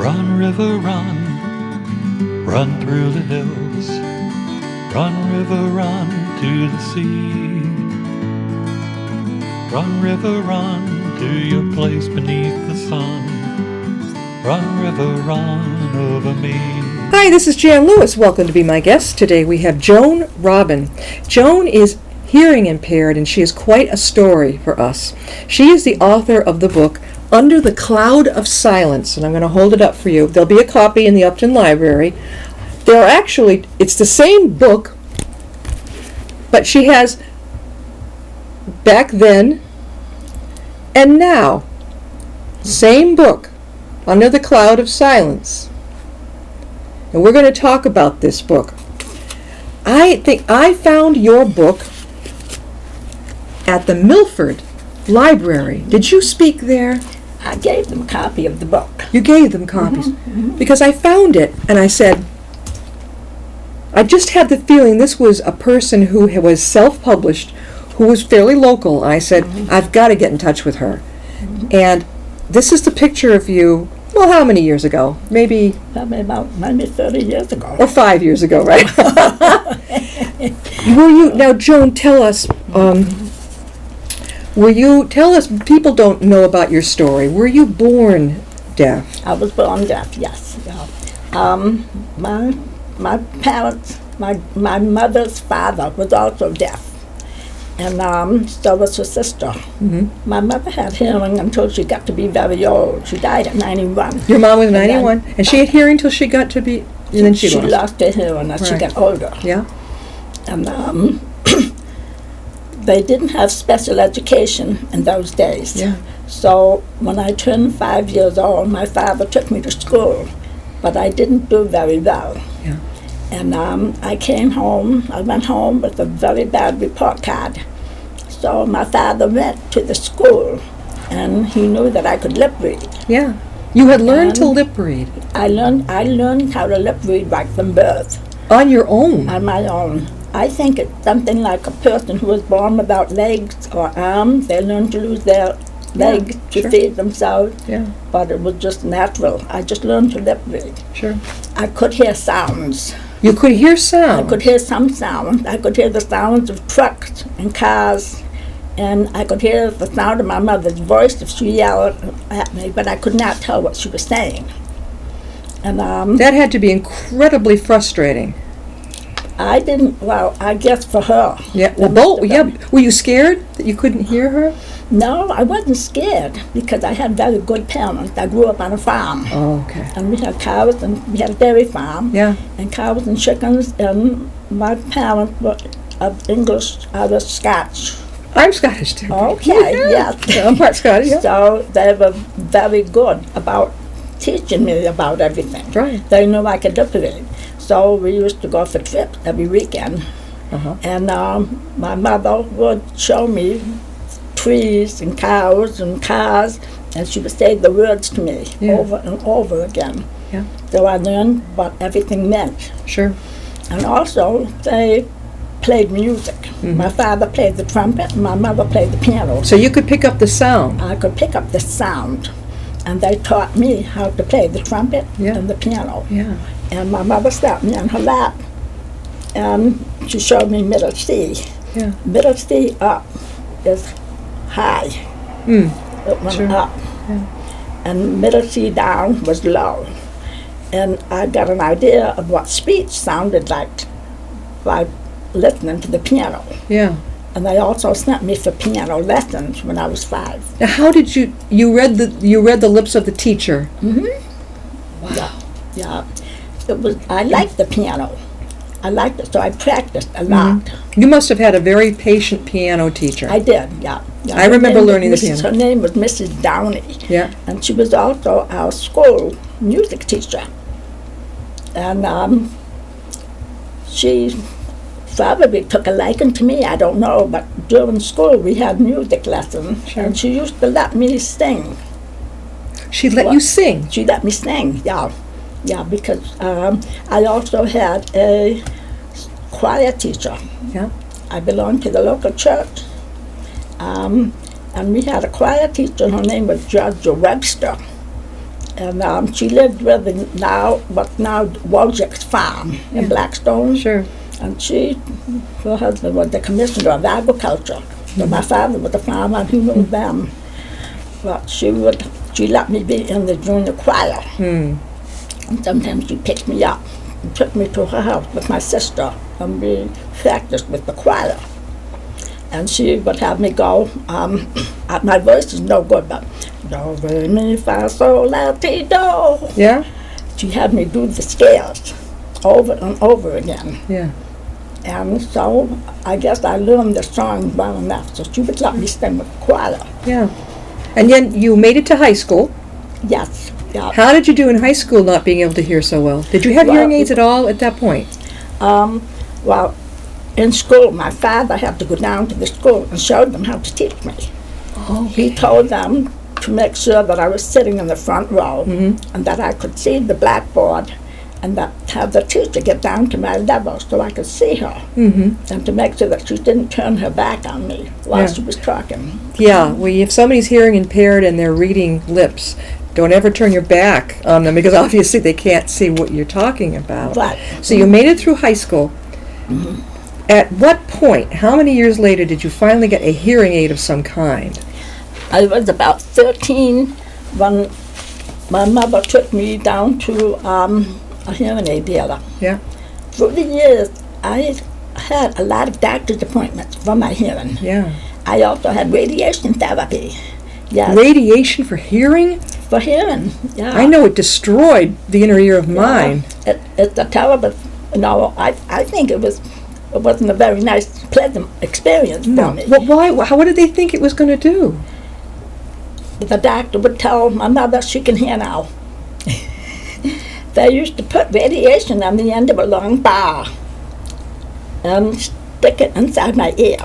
Run, river, run, run through the hills. Run, river, run to the sea. Run, river, run to your place beneath the sun. Run, river, run over me. Hi, this is Jan Lewis. Welcome to be my guest. Today we have Joan Robin. Joan is hearing impaired, and she has quite a story for us. She is the author of the book Under the Cloud of Silence, and I'm going to hold it up for you. There'll be a copy in the Upton Library. There are actually, it's the same book, but she has back then and now, same book, Under the Cloud of Silence. And we're going to talk about this book. I think I found your book at the Milford Library. Did you speak there? I gave them a copy of the book. You gave them copies. Because I found it and I said, I just had the feeling this was a person who was self-published, who was fairly local. I said, I've got to get in touch with her. And this is the picture of you, well, how many years ago? Maybe About 30 years ago. or 5 years ago, right? Now, Joan, tell us, people don't know about your story. Were you born deaf? I was born deaf, yes. My parents, my mother's father was also deaf. And so was her sister. My mother had hearing until she got to be very old. She died at 91. Your mom was 91, and she had hearing till she got to be, and then she lost her hearing as she got older. Yeah. And they didn't have special education in those days. Yeah. So when I turned 5 years old, my father took me to school, but I didn't do very well. Yeah. And I went home with a very bad report card. So my father went to the school, and he knew that I could lip read. Yeah. You had learned to lip read. I learned how to lip read right from birth. On your own? On my own. I think it's something like a person who was born without legs or arms. They learn to lose their legs to feed themselves. Yeah. But it was just natural. I just learned to lip read. Sure. I could hear sounds. You could hear sound? I could hear some sound. I could hear the sounds of trucks and cars. And I could hear the sound of my mother's voice if she yelled at me, but I could not tell what she was saying. And that had to be incredibly frustrating. I guess for her. Yeah. Well, Were you scared that you couldn't hear her? No, I wasn't scared because I had very good parents. I grew up on a farm. Oh, okay. And we had cows, and we had a dairy farm. Yeah. And cows and chickens, and my parents were of English, I was Scotch. I'm Scottish too. Okay, yes. I'm part Scottish, yeah. So they were very good about teaching me about everything. Right. They knew I could lip read. So we used to go for trips every weekend. And my mother would show me trees and cows and cars, and she would say the words to me over and over again. Yeah. So I learned what everything meant. Sure. And also, they played music. My father played the trumpet, and my mother played the piano. So you could pick up the sound? I could pick up the sound, and they taught me how to play the trumpet and the piano. Yeah. And my mother sat me on her lap, and she showed me middle C. Yeah. Middle C up is high. It went up. Yeah. And middle C down was low. And I got an idea of what speech sounded like by listening to the piano. Yeah. And they also sent me for piano lessons when I was 5. Now, how did you read the lips of the teacher? Wow. Yeah. I liked the piano. I liked it, so I practiced a lot. You must have had a very patient piano teacher. I did, yeah. I remember learning the piano. Her name was Mrs. Downey. Yeah. And she was also our school music teacher. And she probably took a liking to me, I don't know, but during school we had music lessons. Sure. And she used to let me sing. She let you sing? She let me sing, yeah. Yeah, because I also had a choir teacher. Yeah. I belonged to the local church. And we had a choir teacher, her name was Judge Webster. And she lived with what's now Wojcik's farm in Blackstone. Sure. And her husband was the commissioner of agriculture. So my father was a farmer and he moved them. But she let me be in the junior choir. And sometimes she picked me up and took me to her house with my sister and we practiced with the choir. And she would have me go, my voice is no good, but do, re, mi, fa, sol, la, ti, do. Yeah? She had me do the scales over and over again. Yeah. And so I guess I learned the song well enough, so she would let me sing with the choir. Yeah. And then you made it to high school. Yes. Yeah. How did you do in high school not being able to hear so well? Did you have hearing aids at all at that point? Well, in school, my father had to go down to the school and show them how to teach me. Oh, He told them to make sure that I was sitting in the front row and that I could see the blackboard and that have the teacher get down to my level so I could see her and to make sure that she didn't turn her back on me while she was talking. Yeah, well, if somebody's hearing impaired and they're reading lips, don't ever turn your back on them because obviously they can't see what you're talking about. Right. So you made it through high school. At what point, how many years later, did you finally get a hearing aid of some kind? I was about 13 when my mother took me down to a hearing aid dealer. Yeah. Through the years, I had a lot of doctor's appointments for my hearing. Yeah. I also had radiation therapy. Yes, Radiation for hearing? for hearing. Yeah. I know it destroyed the inner ear of mine. It's a terrible, I think it wasn't a very nice, pleasant experience for me. Well, why? What did they think it was going to do? The doctor would tell my mother she can hear now. They used to put radiation on the end of a long bar and stick it inside my ear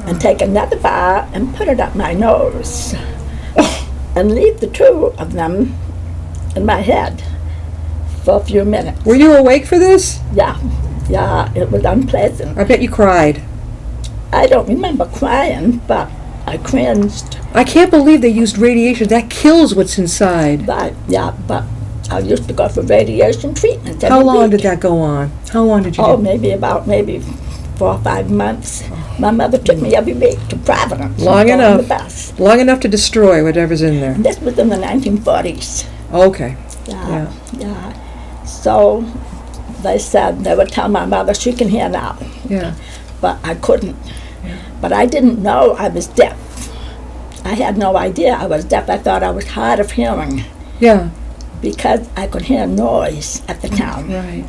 and take another bar and put it up my nose and leave the two of them in my head for a few minutes. Were you awake for this? Yeah, it was unpleasant. I bet you cried. I don't remember crying, but I cringed. I can't believe they used radiation. That kills what's inside. But I used to go for radiation treatment. How long did that go on? How long did you do? Maybe 4 or 5 months. My mother took me every week to Providence. Long on enough. The bus. Long enough to destroy whatever's in there. This was in the 1940s. Okay. Yeah. So they would tell my mother she can hear now. Yeah. But I couldn't. But I didn't know I was deaf. I had no idea I was deaf. I thought I was hard of hearing Yeah. because I could hear noise at the time, Right.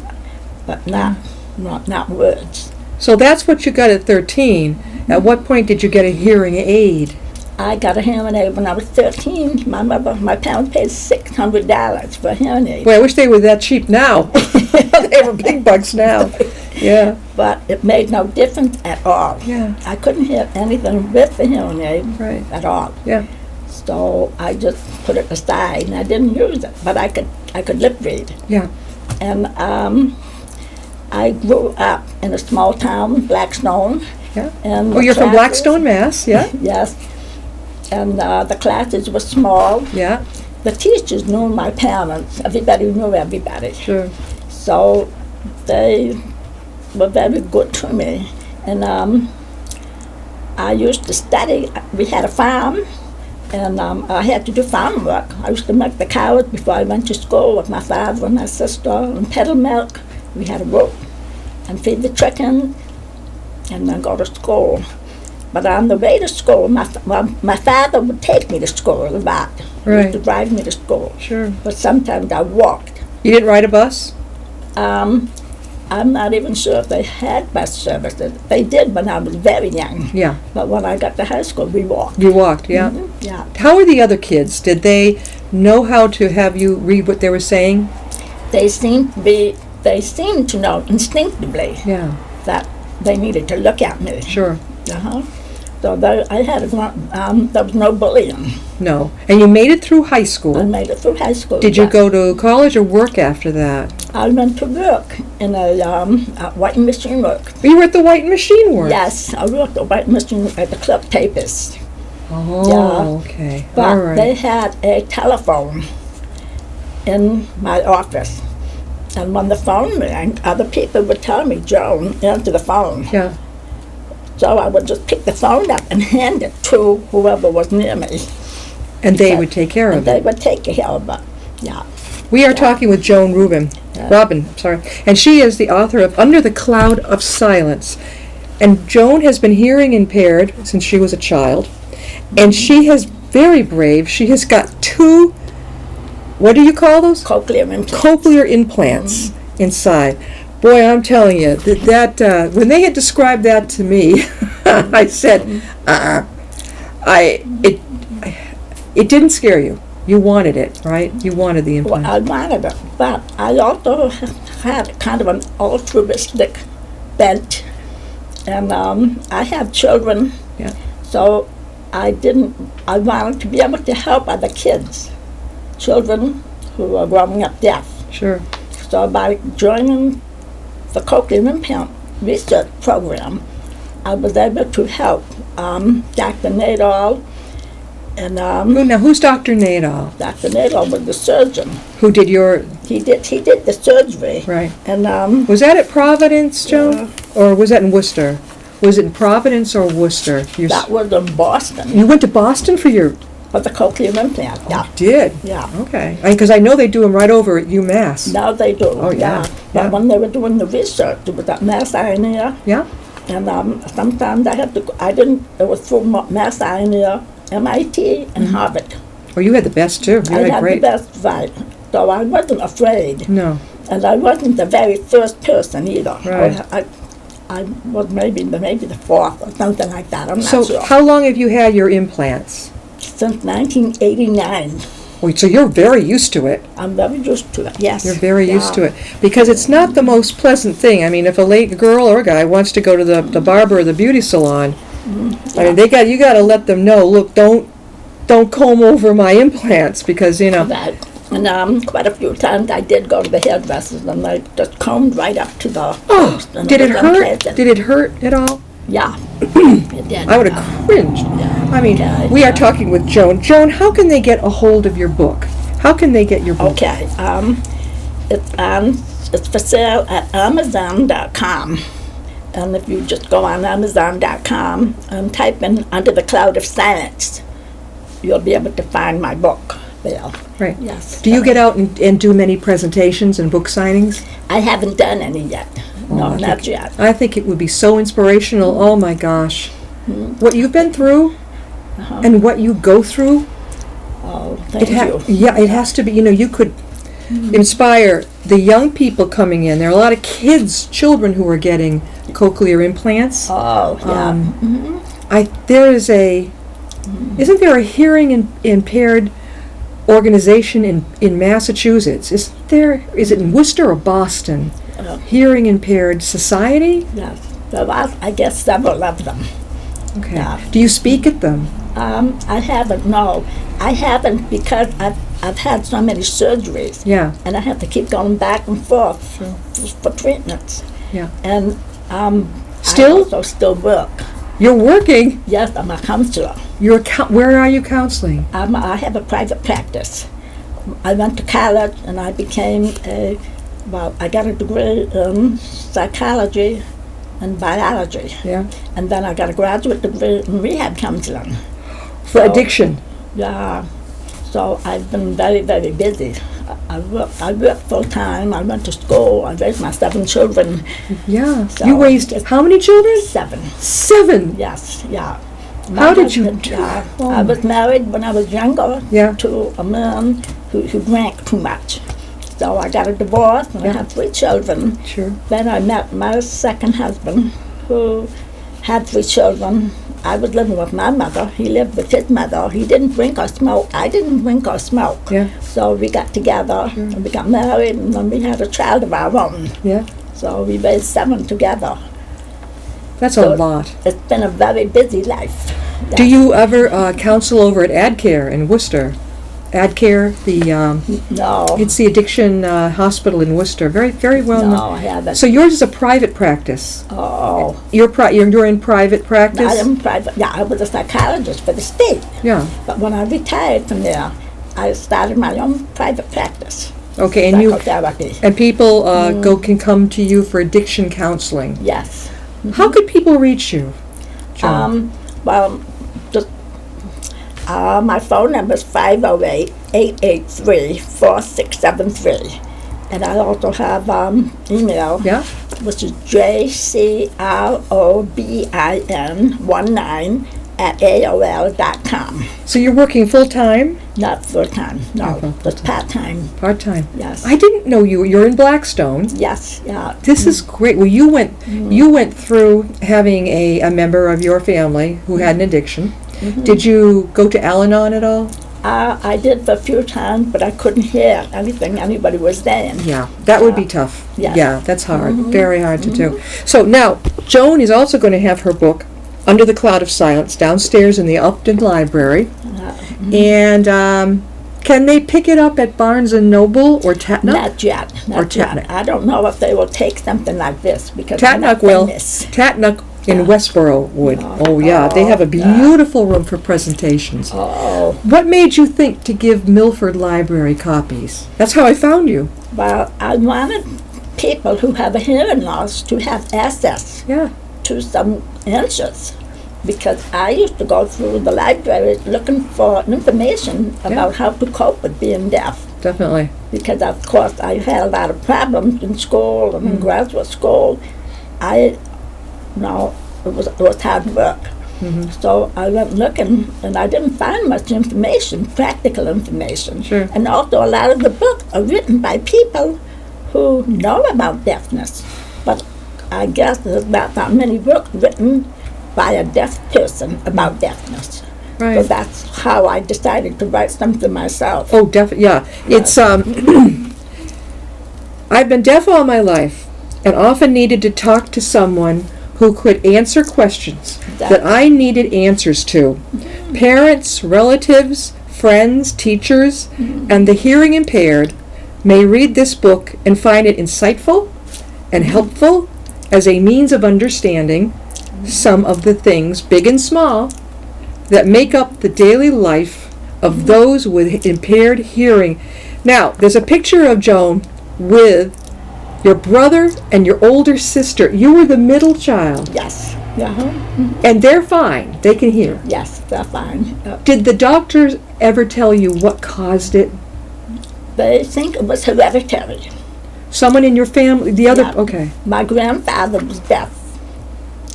but not words. So that's what you got at 13. At what point did you get a hearing aid? I got a hearing aid when I was 13. My parents paid $600 for a hearing aid. Boy, I wish they were that cheap now. They were big bucks now. Yeah. But it made no difference at all. Yeah. I couldn't hear anything with the hearing aid Right. at all. Yeah. So I just put it aside and I didn't use it. But I could lip read. Yeah. And I grew up in a small town, Blackstone. Yeah. And Oh, the you're from classes- Blackstone, Mass. Yeah. Yes. And the classes were small. Yeah. The teachers knew my parents. Everybody knew everybody. Sure. So they were very good to me. And I used to study. We had a farm, and I had to do farm work. I used to milk the cows before I went to school with my father and my sister, and peddle milk. We had a rope and feed the chicken, and then go to school. But on the way to school, my father would take me to school a lot. He Right. used to drive me to school. Sure. But sometimes I walked. You didn't ride a bus? I'm not even sure if they had bus services. They did when I was very young. Yeah. But when I got to high school, we walked. You walked, yeah. Yeah. How were the other kids? Did they know how to have you read what they were saying? They seemed to know instinctively Yeah. that they needed to look at me. Sure. Uh-huh. So there was no bullying. No. And you made it through high I school. made it through high school. Did you yes. go to college or work after that? I went to work in a white machine work. You were at the White Machine Works? Yes, I worked at white machine at the club tapers. Oh, Yeah. okay. But All right. they had a telephone in my office. And when the phone rang, other people would tell me, Joan, answer the phone. Yeah. So I would just pick the phone up and hand it to whoever was near me. And they would take care of And they it. would take care of it. Yeah. We are talking with Joan Robin, and she is the author of Under the Cloud of Silence. And Joan has been hearing impaired since she was a child, and she is very brave. She has got 2, what do you call those? Cochlear implants. Cochlear implants inside. Boy, I'm telling you, that when they had described that to me, I said, it didn't scare you. You wanted it, right? You wanted the implant. Well, I wanted it, but I also had kind of an altruistic bent. And I have children, Yeah. so I wanted to be able to help other kids, children who are growing up deaf. Sure. So by joining the cochlear implant research program, I was able to help Dr. Nadal. And Who's Dr. Nadal? Dr. Nadal was the surgeon. Who did your... He did the surgery. Right. And Was that at Providence, Joan? Or was that in Worcester? Was it in Providence or Worcester? that was in Boston You went to Boston for your... for the cochlear implant. Yeah. Did? Yeah. Okay. Because I know they do them right over at UMass. Now they do. Oh, yeah. But Yeah. when they were doing the research, it was at Mass Ioneer. Yeah? And sometimes I had to, it was through Mass Ioneer, MIT, and Harvard. Oh, you had the best, too. You I had had great... the best, right. So I wasn't afraid. No. And I wasn't the very first person either. Right. I was maybe the fourth or something like that. I'm not So sure. how long have you had your implants? Since 1989. Oh, so you're very used to it. I'm very used to it, yes. You're very used to Yeah. it. Because it's not the most pleasant thing. I mean, if a girl or a guy wants to go to the barber or the beauty salon, I mean, you got to let them know, look, don't comb over my implants because, you know. That. And quite a few times I did go to the hairdressers and they just combed right up to the Oh, post. And did it was hurt? unpleasant. Did it hurt at all? Yeah. It did. I would have cringed. I mean, Okay, we are talking with Joan. Joan, how can they get a hold of your book? How can they get your book? Okay. It's for sale at Amazon.com. And if you just go on Amazon.com and type in Under the Cloud of Silence, you'll be able to find my book there. Right. Yes. Do you get out and do many presentations and book signings? I haven't done any yet. No, I not think- yet. I think it would be so inspirational. Oh my gosh. What you've been through and what you go through, Oh, thank you. yeah, it has to be, you could inspire the young people coming in. There are a lot of children who are getting cochlear implants. Oh, yeah. Isn't there a hearing impaired organization in Massachusetts? Is it in Worcester or Boston? Hearing Impaired Society? Yes. There was, I guess, several of them. Okay. Yeah. Do you speak at them? I haven't, no. I haven't because I've had so many surgeries. Yeah. And I have to keep going back and forth for treatments. Yeah. And Still? I also still work. You're working. Yes, I'm a counselor. Where are you counseling? I have a private practice. I went to college and I became I got a degree in psychology and biology. Yeah. And then I got a graduate degree in rehab counseling. For addiction. Yeah. So I've been very, very busy. I work full time. I went to school. I raised my 7 children. Yeah. So You raised how many children? 7. 7. Yes, yeah. How did you husband, do yeah, it? Oh I was married when I was younger Yeah. to a man who drank too much. So I got a divorce and I had 3 children. Sure. Then I met my second husband who had 3 children. I was living with my mother. He lived with his mother. He didn't drink or smoke. I didn't drink or smoke. Yeah. So we got together and we got married and then we had a child of our own. Yeah. So we raised 7 together. That's So a lot. It's been a very busy life. Do you ever counsel over at AdCare in Worcester? AdCare, No. it's the addiction hospital in Worcester. Very, very well No, known. I haven't. So yours is a private practice. Oh. You're in private practice. I am private. Yeah, I was a psychologist for the state. Yeah. But when I retired from there, I started my own private practice. Okay, psychotherapy. and people can come to you for addiction counseling. Yes. How could people reach you, Joan? Well, just, my phone number is 508-883-4673. And I also have email, Yeah. which is jcrobin19@aol.com. So you're working full time, Not full time, no, Okay. just part time. part time. Yes. I didn't know you're in Blackstone. Yes, yeah. This is great. Well, you went through having a member of your family who had an addiction. Did you go to Al-Anon at all? I did for a few times, but I couldn't hear anything anybody was saying. Yeah, that would be tough. Yes. Yeah, that's hard. Very hard to do. So now, Joan is also going to have her book, Under the Cloud of Silence, downstairs in the Upton Library. And can they pick it up at Barnes & Noble or Tatnuck? Not yet. Not yet. Tatnuck. I don't know if they will take something like this because I'm Tatnuck not will. famous. Tatnuck in Yeah. Westboro would. Oh. Oh, yeah. They have a Oh, beautiful room for presentations. Oh, What made you think to give Milford Library copies? That's how I found you. well, I wanted people who have a hearing loss to have access Yeah. to some answers. Because I used to go through the library looking for information about how to cope with being deaf. Definitely. Because of course I had a lot of problems in school and in graduate school. It was hard work. So I went looking and I didn't find much information, practical information. Sure. And also a lot of the books are written by people who know about deafness. But I guess there's not that many books written by a deaf person about deafness. So Right. that's how I decided to write something myself. Oh, yeah. It's I've been deaf all my life and often needed to talk to someone who could answer questions that I needed answers to. Parents, relatives, friends, teachers, and the hearing impaired may read this book and find it insightful and helpful as a means of understanding some of the things, big and small, that make up the daily life of those with impaired hearing. Now, there's a picture of Joan with your brother and your older sister. You were the middle child, Yes. and they're fine. They can hear. Yes, they're fine. Did the doctors ever tell you what caused it? They think it was hereditary. Someone in your family? The other? Yeah. Okay. My grandfather was deaf.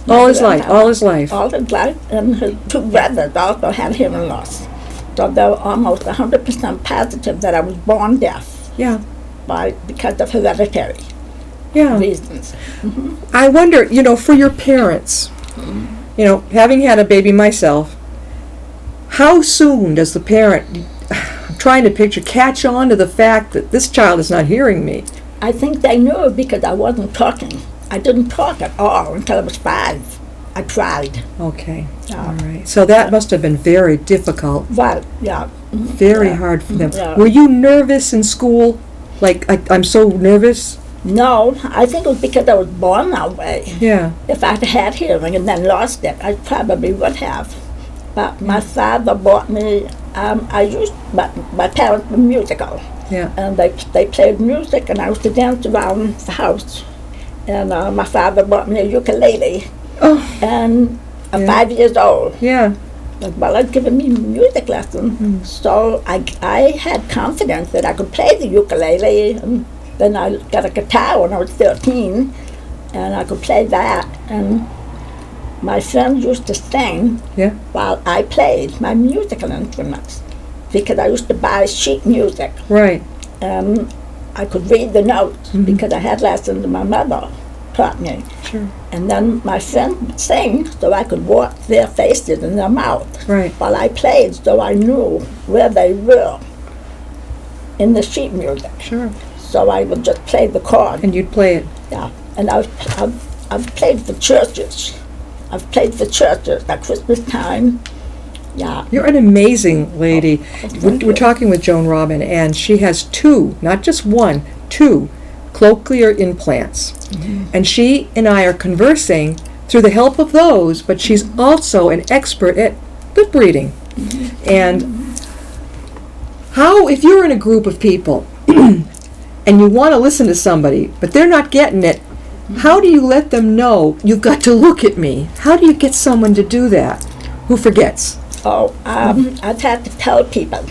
All his life. grandfather. All his life. All his life, and his two brothers also had hearing loss. So they were almost 100% positive that I was born deaf Yeah. because of hereditary Yeah. reasons. I wonder, for your parents, having had a baby myself, how soon does the parent, I'm trying to picture, catch on to the fact that this child is not hearing me? I think they knew because I wasn't talking. I didn't talk at all until I was 5. I tried. Okay. Yeah. All right. So that must have been very difficult, Well, yeah. very Yeah. hard for them. Yeah. Were you nervous in school? Like, I'm so nervous? No, I think it was because I was born that way. Yeah. If I'd had hearing and then lost it, I probably would have. But my father bought me, my parents were musical. Yeah. And they played music and I used to dance around the house. And my father bought me a ukulele. Oh, And I'm Yeah. 5 years old. yeah. Well, I'd given me music lessons. So I had confidence that I could play the ukulele. And then I got a guitar when I was 13, and I could play that. And my friends used to sing Yeah. while I played my musical instruments because I used to buy sheet music. Right. And I could read the notes because I had lessons my mother taught me. Sure. And then my friends would sing so I could watch their faces and their mouth Right. while I played, so I knew where they were in the sheet music. Sure. So I would just play the chord. And you'd play it. Yeah. And I've played for churches. I've played for churches at Christmas time. Yeah. You're an amazing lady. Thank We're you. talking with Joan Robin, and she has 2, not just 1, 2 cochlear implants. And she and I are conversing through the help of those, but she's also an expert at lip reading. And how, if you're in a group of people and you want to listen to somebody, but they're not getting it, how do you let them know you've got to look at me? How do you get someone to do that who forgets? Oh, I've had to tell people.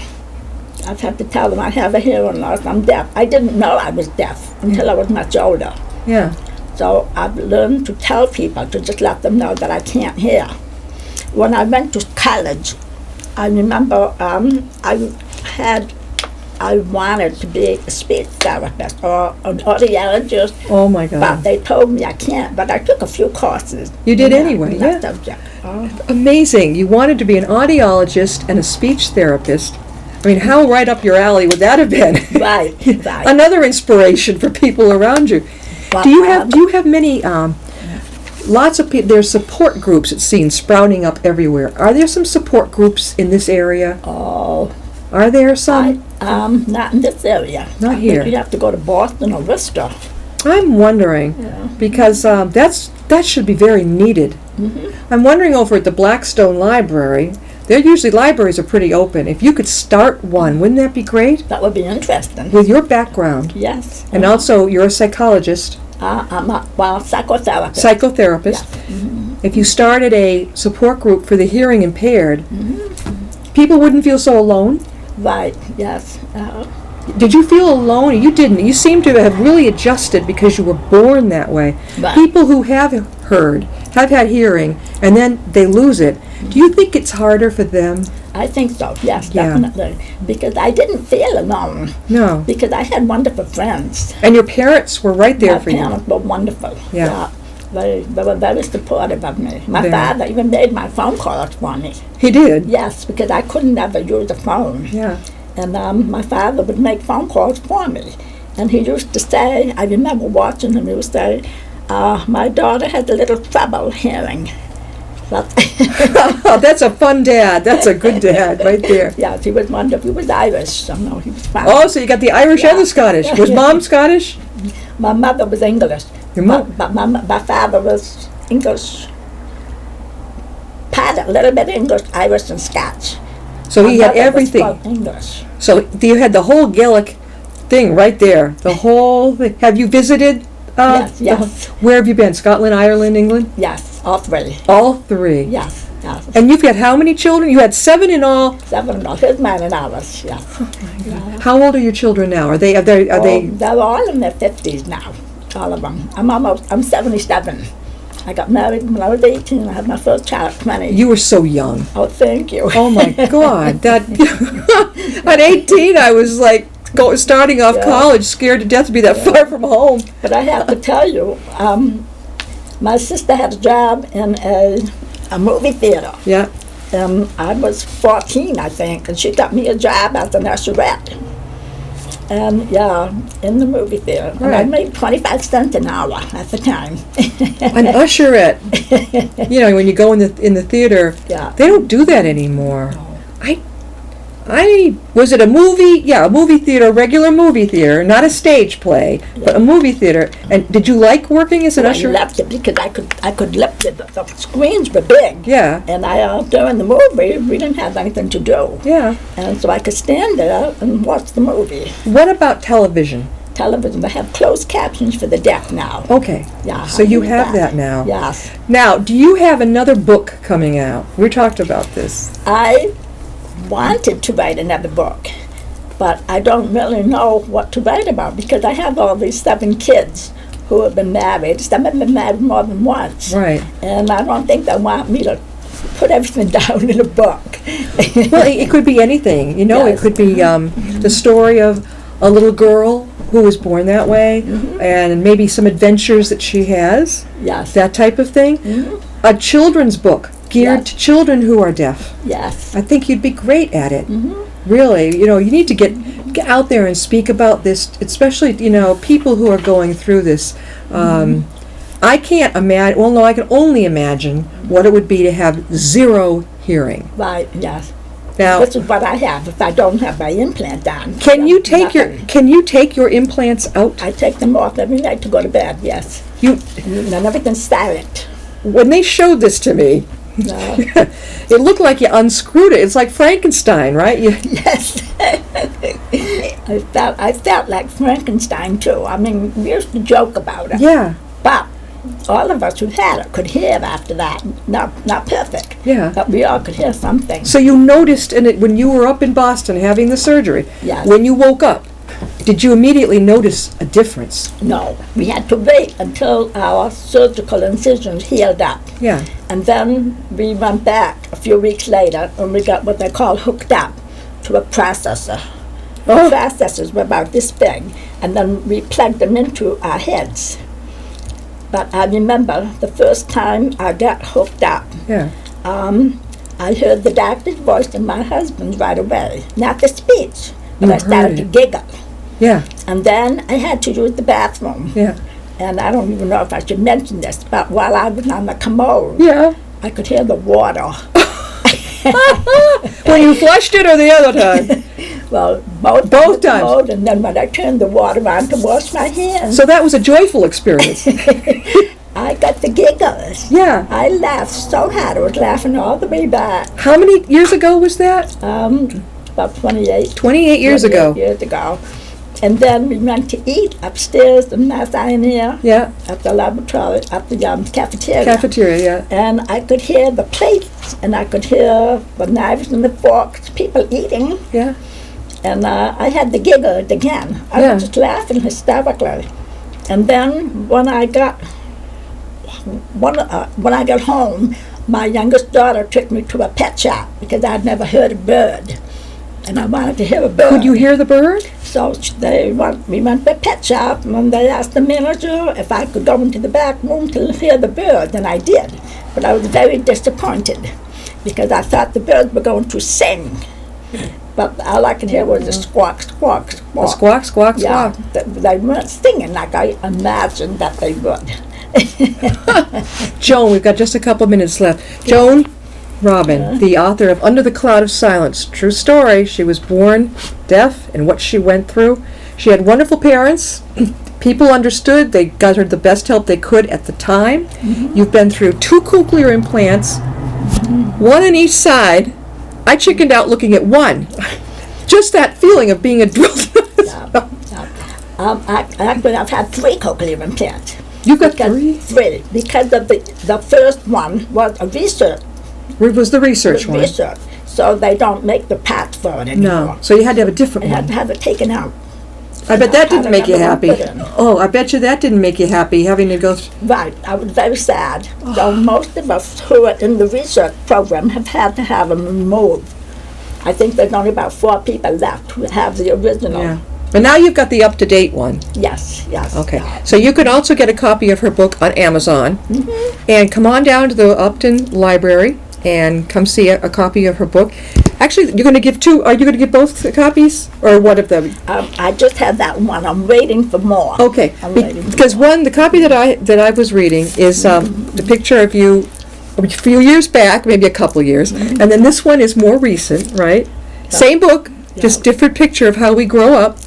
I've had to tell them I have a hearing loss, I'm deaf. I didn't know I was deaf until I was much older. Yeah. So I've learned to tell people, to just let them know that I can't hear. When I went to college, I remember I wanted to be a speech therapist or an audiologist. Oh my God. But they told me I can't, but I took a few courses. You did anyway, in that yeah. subject. Oh. Amazing. You wanted to be an audiologist and a speech therapist. I mean, how right up your alley would that have been? Right, right. Another inspiration for people around you. But, Do you have many, lots of people, there's support groups, it seems, sprouting up everywhere. Are there some support groups in this area? Oh, Are there some? not in this area. Not I here. think you have to go to Boston or Worcester. I'm wondering, Yeah. because that should be very needed. Mm-hmm. I'm wondering over at the Blackstone Library, libraries are pretty open. If you could start one, wouldn't that be great? That would be interesting. With your background, Yes. and also you're a psychologist, I'm a psychotherapist. psychotherapist. Mm-hmm. If you started a support group for the hearing impaired, people wouldn't feel so alone. Right, yes. Did you feel alone? You didn't. You seem to have really adjusted because you were born that way. Right. People who have heard, have had hearing, and then they lose it. Do you think it's harder for them? I think so, yes, Yeah. definitely. Because I didn't feel alone. No. Because I had wonderful friends. And your parents were right there My for you. parents were wonderful. Yeah. They were very supportive of me. My Very. father even made my phone calls for me. He did. Yes, because I couldn't ever use a phone. Yeah. And my father would make phone calls for me. And he used to say, I remember watching him, he would say, my daughter had a little trouble hearing. But Oh, that's a fun dad. That's a good dad right there. yes, he was wonderful. He was Irish, so no, he was fine. Oh, so you got the Irish and the Scottish. Was Mom Scottish? My mother was English, Your mom? but my father was English, a little bit English, Irish, and Scotch. So he My had mother was everything. full English. So you had the whole Gaelic thing right there. The whole thing. Have you visited? Yes. Where have you been? Scotland, Ireland, England? Yes, all three. All three. Yes. And you've got how many children? You had 7 in all. 7 of his, mine, and ours. Yes. How old are your children now? Are they? They're all in their 50s now, all of them. I'm 77. I got married when I was 18. I had my first child at 20. You were so young. Oh, thank you. Oh my God! That at 18, I was like starting off Yeah. college, scared to death to be that far from home. But I have to tell you, my sister had a job in a movie theater. Yeah. I was 14, I think, and she got me a job as an usherette. And in the movie theater. And I Right. made 25 cents an hour at the time. An usherette. You know, when you go in the theater, Yeah. they don't do that anymore. I was it a movie? Yeah, a movie theater, regular movie theater, not a stage play, but a movie theater. And did you like working as an I usher? left it because I could lift it. The screens were big. Yeah. And during the movie, we didn't have anything to do. Yeah. And so I could stand there and watch the movie. What about television? Television, they have closed captions for the deaf now. Okay. Yeah. So I you use have that now. Yes. Now, do you have another book coming out? We talked about this. I wanted to write another book, but I don't really know what to write about because I have all these 7 kids who have been married. Some have been married more than once. Right. And I don't think they want me to put everything down in a book. Well, it could be anything. You know, Yes. it could be the story of a little girl who was born that way, and maybe some adventures that she has, Yes. that type of thing. A children's book geared Yes. to children who are deaf. Yes. I think you'd be great at it. Really, you know, you need to get out there and speak about this, especially, you know, people who are going through this. I can't imagine, well, no, I can only imagine what it would be to have 0 hearing. Right, yes. Now, This is what I have if I don't have my implant on. can you take Nothing. your implants out? I take them off every night to go to bed, yes. And everything's silent. When they showed this to me, No. it looked like you unscrewed it. It's like Frankenstein, right? Yes. I felt like Frankenstein too. I mean, we used to joke about it. Yeah. But all of us who had it could hear after that. Not perfect. Yeah. But we all could hear something. So you noticed in it when you were up in Boston having the surgery. Yes. When you woke up, did you immediately notice a difference? No, we had to wait until our surgical incisions healed up. Yeah. And then we went back a few weeks later and we got what they call hooked up to a processor. The processors were about this big, and then we plugged them into our heads. But I remember the first time I got hooked up, Yeah. I heard the doctor's voice and my husband's right away. Not the speech, but You I started to heard giggle. Yeah. And then I had to use the bathroom. Yeah. And I don't even know if I should mention this, but while I was on the commode, Yeah. I could hear the water. When you flushed it or the other time? Well, both Both the times. commode, and then when I turned the water on to wash my hands, So that was a joyful experience. I got the giggles. Yeah. I laughed so hard, I was laughing all the way back. How many years ago was that? About 28. 28 years ago. Years ago. And then we went to eat upstairs in Mass Ioneer Yeah. at the laboratory, at the cafeteria. Cafeteria, yeah. And I could hear the plates, and I could hear the knives and the forks, people eating. Yeah. And I had the giggles again. I Yeah. was just laughing hysterically. And then when I got home, my youngest daughter took me to a pet shop because I'd never heard a bird, and I wanted to hear a bird. Could you hear the bird? So we went to a pet shop, and they asked the manager if I could go into the back room to hear the bird, and I did. But I was very disappointed because I thought the birds were going to sing. But all I could hear was a squawk, squawk, squawk. A squawk, squawk, Yeah, squawk. they weren't singing like I imagined that they would. Joan, we've got just a couple minutes left. Joan Robin, the author of Under the Cloud of Silence. True story. She was born deaf, and what she went through. She had wonderful parents. People understood. They got her the best help they could at the time. You've been through 2 cochlear implants, one on each side. I chickened out looking at one. Just that feeling of being a drill. Actually, I've had 3 cochlear implants. You've got Because- 3? 3. Because of the first one was a research. Where was the research one? Research. So they don't make the parts for it anymore. No. So you had to have a I different had one. to have it taken out. I bet that I didn't make you don't know happy. what to put in. Oh, I bet you that didn't make you happy, having to go Right, I was very sad. So most of us who are in the research program have had to have them removed. I think there's only about 4 people left who have the original. Yeah. But now you've got the up-to-date one. Yes, yes. Okay. So you can also get a copy of her book on Amazon. And come on down to the Upton Library and come see a copy of her book. Actually, you're going to give 2. Are you going to give both copies? Or one of them? I just had that one. I'm waiting for more. Okay. I'm waiting for Because the copy that I was reading is the picture of you a few years back, maybe a couple years. And then this one is more recent, right? Same book, just different picture of how we grow up.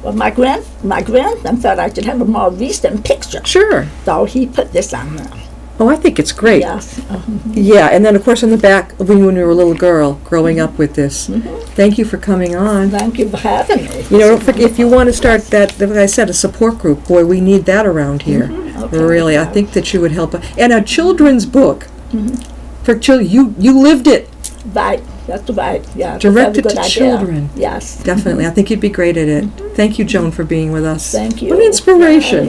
Well, my grandson thought I should have a more recent picture. Sure. So he put this on there. Oh, I think it's great. Yes. Yeah, and then of course on the back, when you were a little girl, growing up with this. Thank you for coming on. Thank you for having me. You know, don't forget, if you want to start that, like I said, a support group, boy, we need that around here. Okay. Really, I think that you would help. And a children's book for children. You lived it. Right, that's right. Yeah, Directed that's a to good idea. children. Yes. Definitely. I think you'd be great at it. Thank you, Joan, for being with us. Thank you. What an inspiration.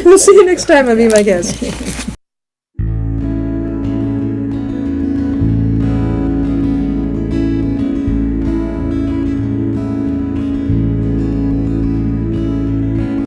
We'll see you next time. I'll be my guest.